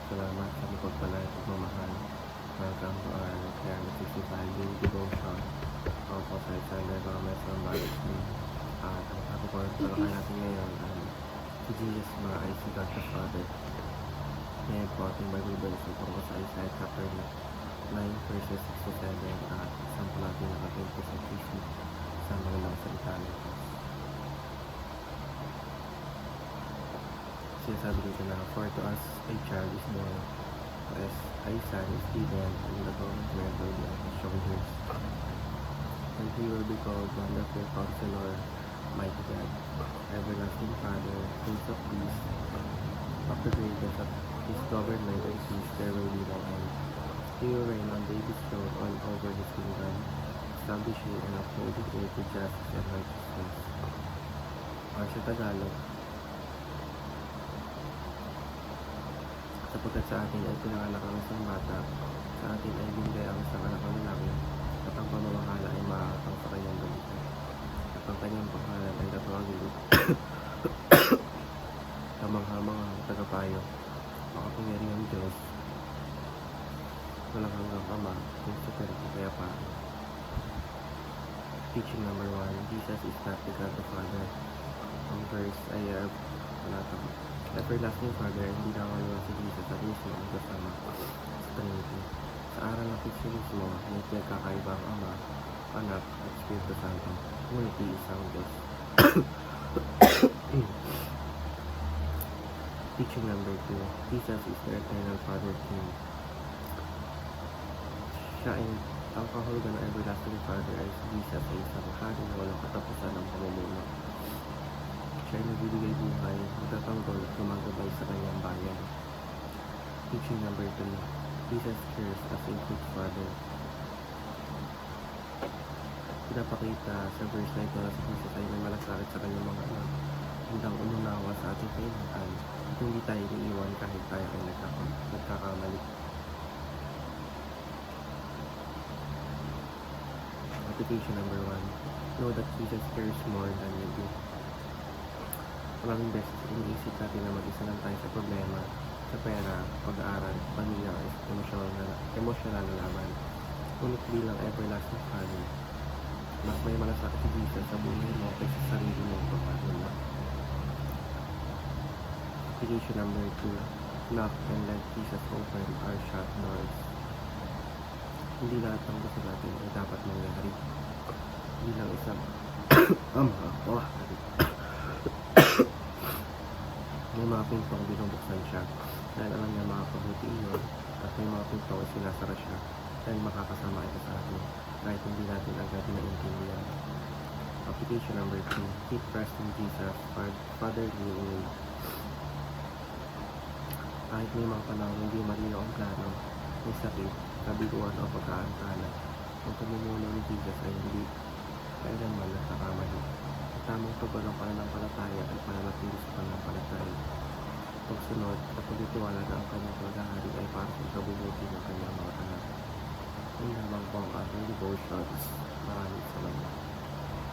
salamat sa pagpapala at pagmamahal. Welcome to our 365 day devotion of Prophet Alexander Gomez from Bible School. At ang topic ko talakayan natin ngayon ay si Jesus mga I see God the Father. Ngayon po ating Bible verse tungkol sa Isaiah chapter 9 verses 6 to 7 at isang po natin nakatempo sa Kristo sa magandang salita ng Diyos. Sinasabi dito na, for to us a child is born, as a son is given, and the government will be on his shoulders. And he will be called Wonderful Counselor, Mighty God, Everlasting Father, Prince of Peace. Of the greatness of his government and peace there will be no end. He will reign on David's throne all over his kingdom, establishing and upholding it with justice and righteousness. Or sa Tagalog, sapagkat sa atin ay pinanganak ang isang bata, sa atin ay binigay ang isang anak ng lalaki, at ang pamamahala ay maaatang sa kanyang balikan. At ang kanyang pangalan ay tatawagin kamangha-mangha, tagapayo, makapangyarihang Diyos, walang hanggang Ama, Prinsipe ng Kapayapaan. Teaching number 1, Jesus is not the God the Father. Ang verse ay palatang Everlasting Father, hindi na wala si Jesus at mismo ang kasama sa Trinity. Sa aral ng Kristiyanismo, may pinagkakaiba ang Ama, Anak at Espiritu Santo, ngunit iisang Diyos. Teaching number 2, Jesus is the Eternal Father King. Siya ay ang kahulugan ng Everlasting Father ay si Jesus ay isang hari na walang katapusan ng pamumuno. Siya ay nagbibigay buhay, magtatanggol at gumagabay sa kanyang bayan. Teaching number 3, Jesus cares as a good father. Pinapakita sa verse na ito na si Jesus ay may malasakit sa kanyang mga anak, handang umunawa sa ating kailangan, at hindi tayo iniiwan kahit tayo ay nagkakamali. Application number 1, know that Jesus cares more than you do. Maraming beses iniisip natin na mag-isa lang tayo sa problema, sa pera, pag-aaral, pamilya, emosyonal na laman. Ngunit bilang Everlasting Father, mas may malasakit si Jesus sa buhay mo kaysa sa sarili mo pagpapatuloy. Application number 2, knock and let Jesus open our shut doors. Hindi lahat ng gusto natin ay dapat mangyari. Bilang isang may mga pintong binubuksan siya dahil alam niya makakabuti iyon, at may mga pintong ay sinasara siya dahil makakasama ito sa atin kahit hindi natin agad naintindihan. Application number 2, keep trusting Jesus, Fatherly way. Kahit may mga panahon hindi malinaw ang plano, may sakit, kabiguan o pagkaantala, ang pamumuno ni Jesus ay hindi kailanman nagkakamali. Ang tamang tugon ng pananampalataya ay pananatili sa pananampalataya. Pagsunod at pagtitiwala na ang kanyang paghahari ay para sa ikabubuti ng kanyang mga anak. Ang lamang po ang ating devotions. Maraming salamat.